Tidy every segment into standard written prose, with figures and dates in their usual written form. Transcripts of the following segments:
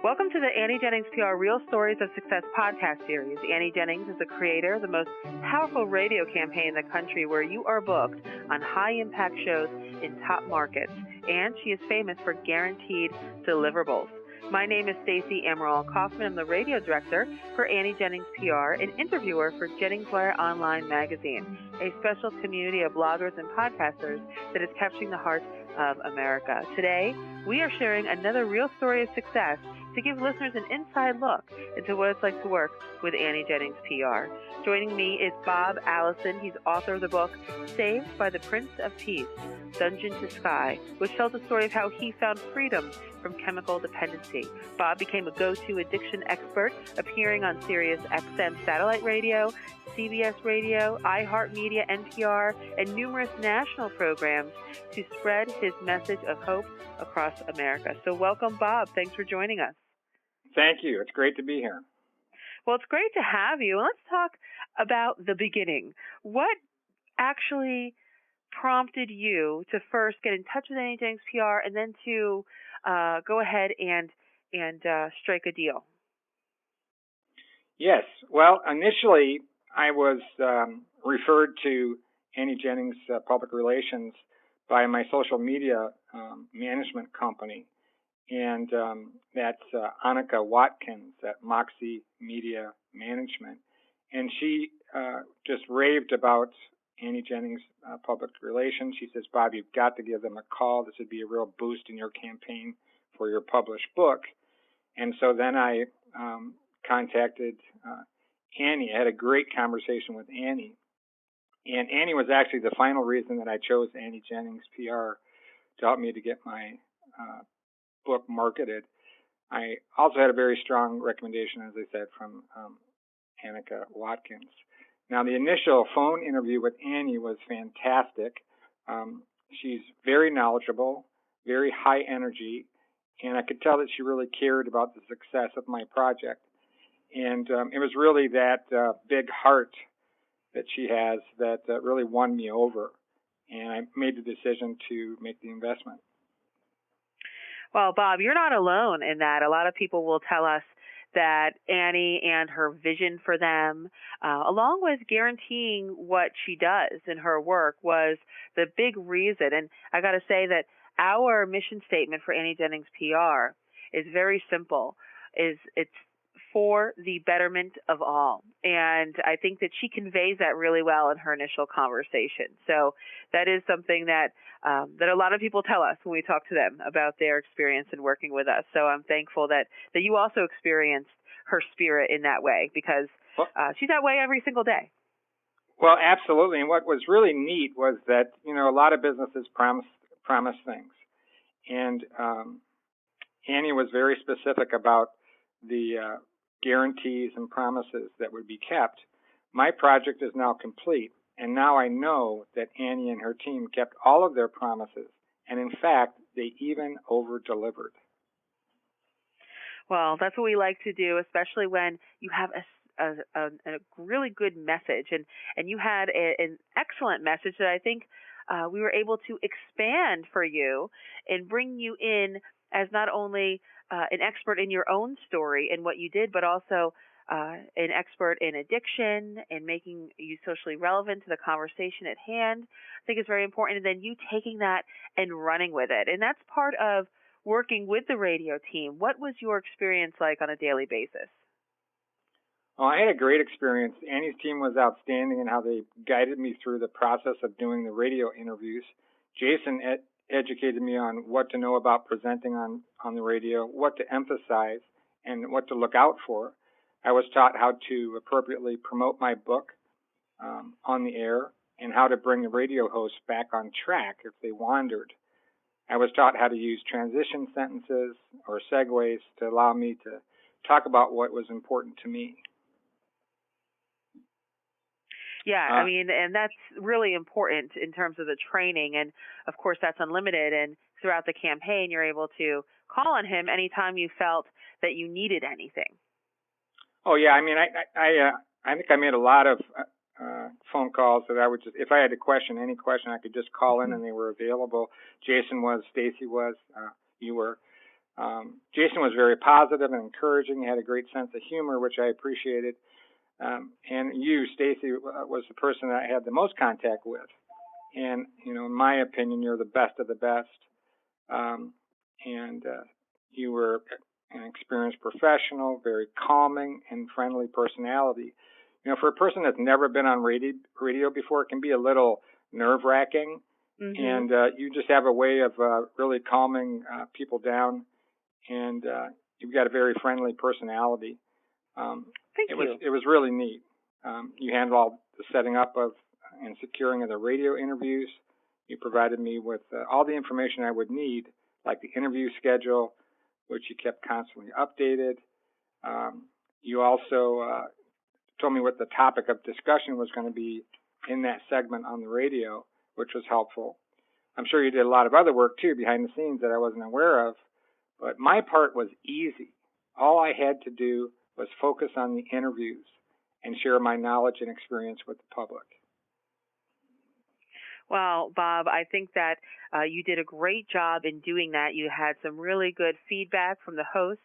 Welcome to the Annie Jennings PR Real Stories of Success podcast series. Annie Jennings is the creator of the most powerful radio campaign in the country where you are booked on high-impact shows in top markets, and she is famous for guaranteed deliverables. My name is Stacey Amaral Kaufman. I'm the radio director for Annie Jennings PR and interviewer for Jennings Wire Online magazine, a special community of bloggers and podcasters that is capturing the hearts of America. Today, we are sharing another real story of success to give listeners an inside look into what it's like to work with Annie Jennings PR. Joining me is Bob Allison. He's author of the book Saved by the Prince of Peace, Dungeon to Sky, which tells the story of how he found freedom from chemical dependency. Bob became a go-to addiction expert, appearing on Sirius XM satellite radio, CBS Radio, iHeartMedia, NPR, and numerous national programs to spread his message of hope across America. So welcome, Bob. Thanks for joining us. Thank you. It's great to be here. Well, it's great to have you. Let's talk about the beginning. What actually prompted you to first get in touch with Annie Jennings PR and then to go ahead and strike a deal? Yes. Well, initially, I was referred to Annie Jennings Public Relations by my social media management company, and that's Annika Watkins at Moxie Media Management. And she just raved about Annie Jennings Public Relations. She says, Bob, you've got to give them a call. This would be a real boost in your campaign for your published book. And so then I contacted Annie. I had a great conversation with Annie. And Annie was actually the final reason that I chose Annie Jennings PR to help me to get my book marketed. I also had a very strong recommendation, as I said, from Annika Watkins. Now, the initial phone interview with Annie was fantastic. She's very knowledgeable, very high energy, and I could tell that she really cared about the success of my project. And it was really that big heart that she has that really won me over. And I made the decision to make the investment. Well, Bob, you're not alone in that. A lot of people will tell us that Annie and her vision for them, along with guaranteeing what she does in her work, was the big reason. And I got to say that our mission statement for Annie Jennings PR is very simple. It's for the betterment of all. And I think that she conveys that really well in her initial conversation. So that is something that that a lot of people tell us when we talk to them about their experience in working with us. So I'm thankful that you also experienced her spirit in that way, because she's that way every single day. Well, absolutely. And what was really neat was that, a lot of businesses promise things. And Annie was very specific about the guarantees and promises that would be kept. My project is now complete, and now I know that Annie and her team kept all of their promises, and in fact, they even over-delivered. Well, that's what we like to do, especially when you have a really good message, and you had an excellent message that I think we were able to expand for you and bring you in as not only an expert in your own story and what you did, but also an expert in addiction and making you socially relevant to the conversation at hand. I think it's very important. And then you taking that and running with it. And that's part of working with the radio team. What was your experience like on a daily basis? Well, I had a great experience. Annie's team was outstanding in how they guided me through the process of doing the radio interviews. Jason educated me on what to know about presenting on the radio, what to emphasize, and what to look out for. I was taught how to appropriately promote my book on the air and how to bring the radio hosts back on track if they wandered. I was taught how to use transition sentences or segues to allow me to talk about what was important to me. Yeah, I mean, and that's really important in terms of the training. And, of course, that's unlimited. And throughout the campaign, you're able to call on him anytime you felt that you needed anything. Oh, yeah. I mean, I think I made a lot of phone calls that I would just, if I had a question, any question, I could just call in and they were available. Jason was, Stacy was, you were. Jason was very positive and encouraging. He had a great sense of humor, which I appreciated. And you, Stacy, was the person that I had the most contact with. And, in my opinion, you're the best of the best. And you were an experienced professional, very calming and friendly personality. For a person that's never been on radio before, it can be a little nerve-wracking. Mm-hmm. And you just have a way of really calming people down. And you've got a very friendly personality. Thank you. It was really neat. You handled all the setting up of and securing of the radio interviews. You provided me with all the information I would need, like the interview schedule, which you kept constantly updated. You also told me what the topic of discussion was going to be in that segment on the radio, which was helpful. I'm sure you did a lot of other work, too, behind the scenes that I wasn't aware of. But my part was easy. All I had to do was focus on the interviews and share my knowledge and experience with the public. Well, Bob, I think that you did a great job in doing that. You had some really good feedback from the hosts.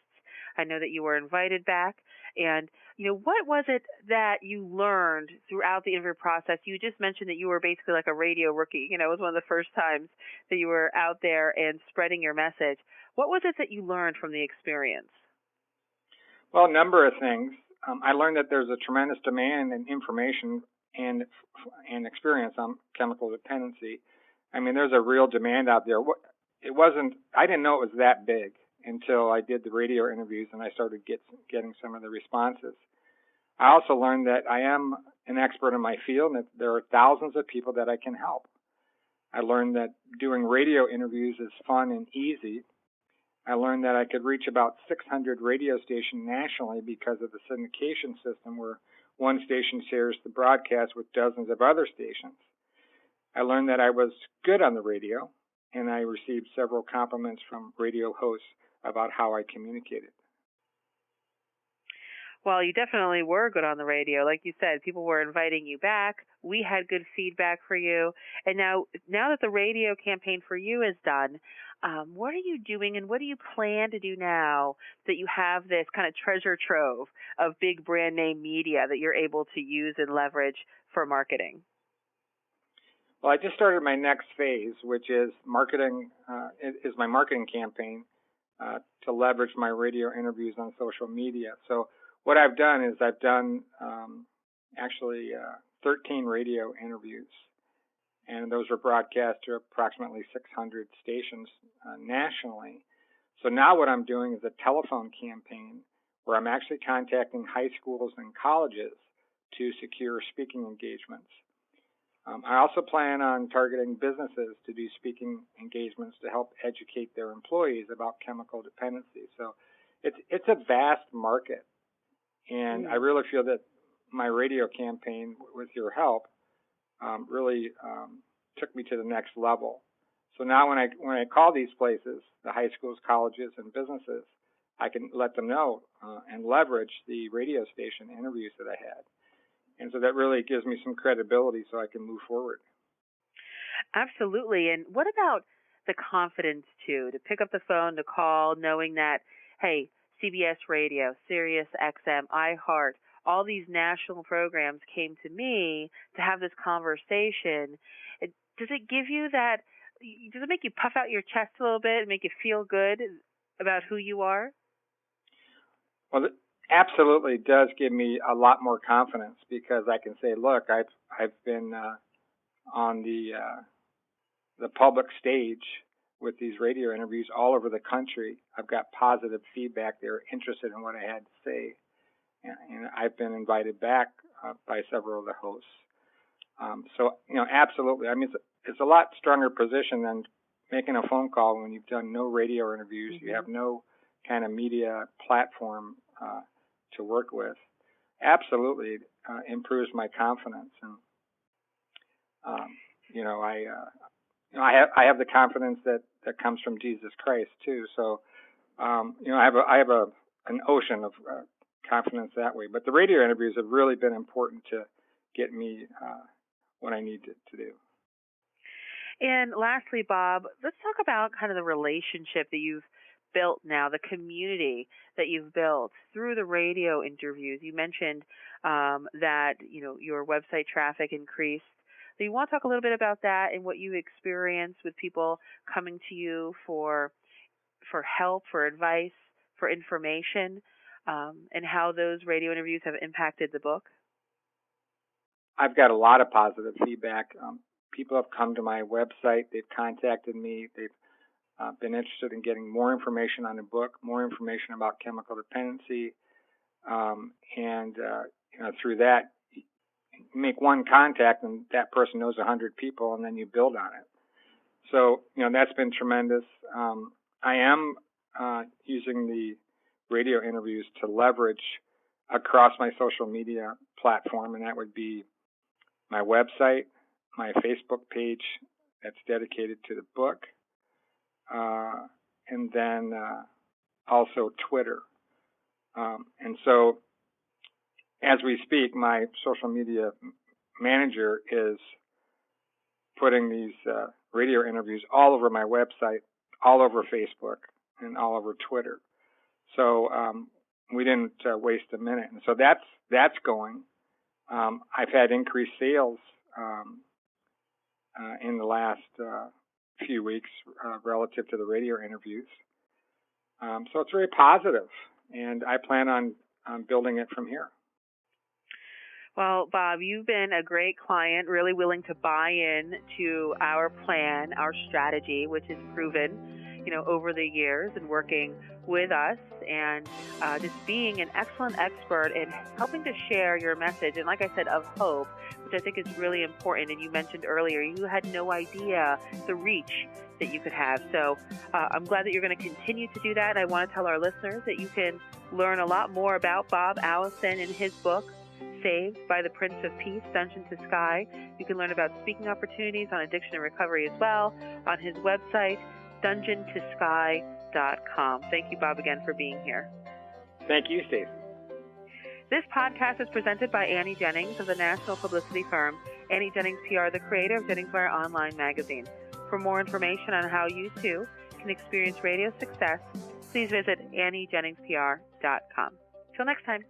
I know that you were invited back. And, what was it that you learned throughout the interview process? You just mentioned that you were basically like a radio rookie. It was one of the first times that you were out there and spreading your message. What was it that you learned from the experience? Well, a number of things. I learned that there's a tremendous demand in information and experience on chemical dependency. There's a real demand out there. I didn't know it was that big until I did the radio interviews and I started getting some of the responses. I also learned that I am an expert in my field and that there are thousands of people that I can help. I learned that doing radio interviews is fun and easy. I learned that I could reach about 600 radio stations nationally because of the syndication system where one station shares the broadcast with dozens of other stations. I learned that I was good on the radio, and I received several compliments from radio hosts about how I communicated. Well, you definitely were good on the radio. Like you said, people were inviting you back. We had good feedback for you. And now that the radio campaign for you is done, what are you doing and what do you plan to do now that you have this kind of treasure trove of big brand name media that you're able to use and leverage for marketing? Well, I just started my next phase, which is marketing. Is my marketing campaign to leverage my radio interviews on social media. So what I've done is I've done 13 radio interviews, and those were broadcast to approximately 600 stations nationally. So now what I'm doing is a telephone campaign where I'm actually contacting high schools and colleges to secure speaking engagements. I also plan on targeting businesses to do speaking engagements to help educate their employees about chemical dependency. So it's a vast market, and I really feel that my radio campaign, with your help, really took me to the next level. So now when I call these places, the high schools, colleges, and businesses, I can let them know and leverage the radio station interviews that I had. And so that really gives me some credibility so I can move forward. Absolutely. And what about the confidence, too, to pick up the phone, to call, knowing that, hey, CBS Radio, Sirius XM, iHeart, all these national programs came to me to have this conversation. Does it give you that, does it make you puff out your chest a little bit and make you feel good about who you are? Well, absolutely does give me a lot more confidence because I can say, look, I've been on the public stage with these radio interviews all over the country. I've got positive feedback. They're interested in what I had to say, and I've been invited back by several of the hosts. So absolutely. It's a lot stronger position than making a phone call when you've done no radio interviews. Mm-hmm. You have no kind of media platform to work with. Absolutely improves my confidence, and I have the confidence that comes from Jesus Christ too. So I have an ocean of confidence that way. But the radio interviews have really been important to get me what I need to do. And lastly, Bob, let's talk about kind of the relationship that you've built now, the community that you've built through the radio interviews. You mentioned that your website traffic increased. So you want to talk a little bit about that and what you experienced with people coming to you for help, for advice, for information, and how those radio interviews have impacted the book? I've got a lot of positive feedback. People have come to my website. They've contacted me. They've been interested in getting more information on the book, more information about chemical dependency, and through that, you make one contact, and that person knows 100 people, and then you build on it. So, that's been tremendous. I am using the radio interviews to leverage across my social media platform, and that would be my website, my Facebook page that's dedicated to the book, and then also Twitter. And so as we speak, my social media manager is putting these radio interviews all over my website, all over Facebook, and all over Twitter. So we didn't waste a minute. And so that's going. I've had increased sales in the last few weeks relative to the radio interviews. So it's very positive, and I plan on building it from here. Well, Bob, you've been a great client, really willing to buy in to our plan, our strategy, which is proven, over the years and working with us and just being an excellent expert in helping to share your message. And like I said, of hope, which I think is really important. And you mentioned earlier, you had no idea the reach that you could have. So I'm glad that you're going to continue to do that. And I want to tell our listeners that you can learn a lot more about Bob Allison in his book, Saved by the Prince of Peace, Dungeon to Sky. You can learn about speaking opportunities on addiction and recovery as well on his website, dungeontosky.com. Thank you, Bob, again for being here. Thank you, Stacey. This podcast is presented by Annie Jennings of the national publicity firm Annie Jennings PR, the creator of Jennings Wire Online magazine. For more information on how you, too, can experience radio success, please visit AnnieJenningsPR.com. Till next time.